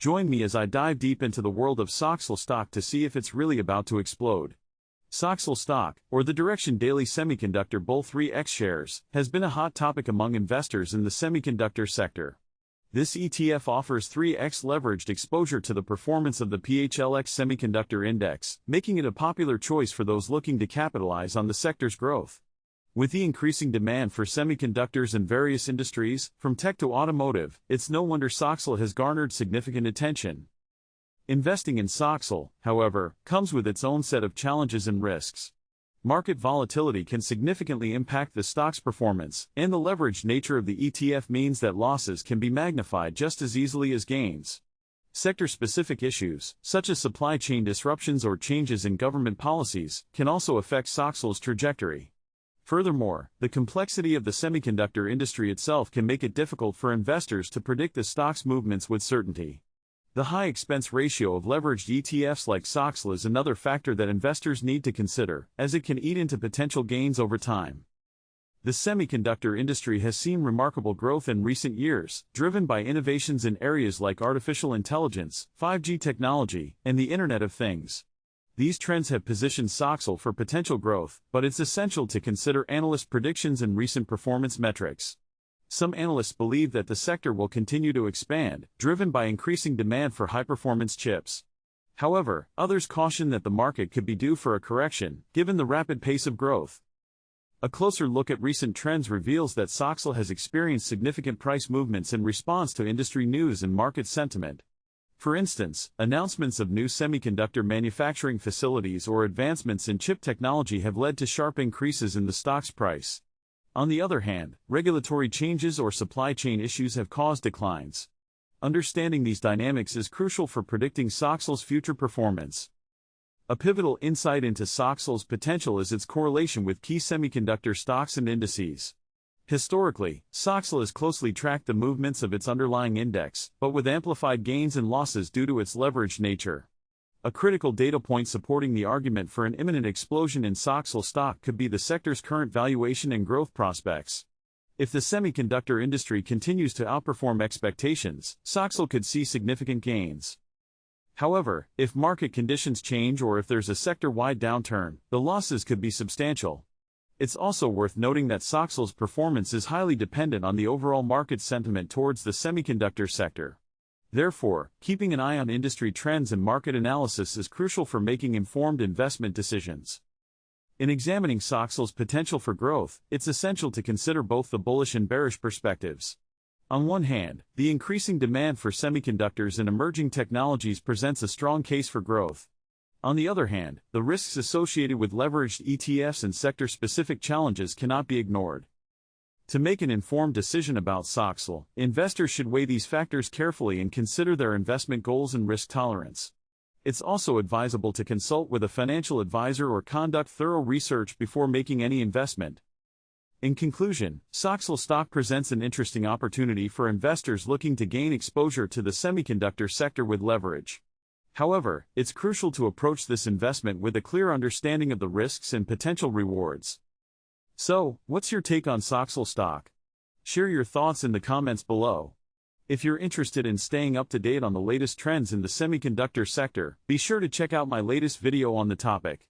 Join me as I dive deep into the world of SOXL stock to see if it's really about to explode. SOXL stock, or the Direxion Daily Semiconductor Bull 3X shares, has been a hot topic among investors in the semiconductor sector. This ETF offers 3x leveraged exposure to the performance of the PHLX Semiconductor Index, making it a popular choice for those looking to capitalize on the sector's growth. With the increasing demand for semiconductors in various industries, from tech to automotive, it's no wonder SOXL has garnered significant attention. Investing in SOXL, however, comes with its own set of challenges and risks. Market volatility can significantly impact the stock's performance, and the leveraged nature of the ETF means that losses can be magnified just as easily as gains. Sector-specific issues, such as supply chain disruptions or changes in government policies, can also affect SOXL's trajectory. Furthermore, the complexity of the semiconductor industry itself can make it difficult for investors to predict the stock's movements with certainty. The high expense ratio of leveraged ETFs like SOXL is another factor that investors need to consider, as it can eat into potential gains over time. The semiconductor industry has seen remarkable growth in recent years, driven by innovations in areas like artificial intelligence, 5G technology, and the Internet of Things. These trends have positioned SOXL for potential growth, but it's essential to consider analyst predictions and recent performance metrics. Some analysts believe that the sector will continue to expand, driven by increasing demand for high-performance chips. However, others caution that the market could be due for a correction, given the rapid pace of growth. A closer look at recent trends reveals that SOXL has experienced significant price movements in response to industry news and market sentiment. For instance, announcements of new semiconductor manufacturing facilities or advancements in chip technology have led to sharp increases in the stock's price. On the other hand, regulatory changes or supply chain issues have caused declines. Understanding these dynamics is crucial for predicting SOXL's future performance. A pivotal insight into SOXL's potential is its correlation with key semiconductor stocks and indices. Historically, SOXL has closely tracked the movements of its underlying index, but with amplified gains and losses due to its leveraged nature. A critical data point supporting the argument for an imminent explosion in SOXL stock could be the sector's current valuation and growth prospects. If the semiconductor industry continues to outperform expectations, SOXL could see significant gains. However, if market conditions change or if there's a sector-wide downturn, the losses could be substantial. It's also worth noting that SOXL's performance is highly dependent on the overall market sentiment towards the semiconductor sector. Therefore, keeping an eye on industry trends and market analysis is crucial for making informed investment decisions. In examining SOXL's potential for growth, it's essential to consider both the bullish and bearish perspectives. On one hand, the increasing demand for semiconductors and emerging technologies presents a strong case for growth. On the other hand, the risks associated with leveraged ETFs and sector-specific challenges cannot be ignored. To make an informed decision about SOXL, investors should weigh these factors carefully and consider their investment goals and risk tolerance. It's also advisable to consult with a financial advisor or conduct thorough research before making any investment. In conclusion, SOXL stock presents an interesting opportunity for investors looking to gain exposure to the semiconductor sector with leverage. However, it's crucial to approach this investment with a clear understanding of the risks and potential rewards. So, what's your take on SOXL stock? Share your thoughts in the comments below. If you're interested in staying up to date on the latest trends in the semiconductor sector, be sure to check out my latest video on the topic.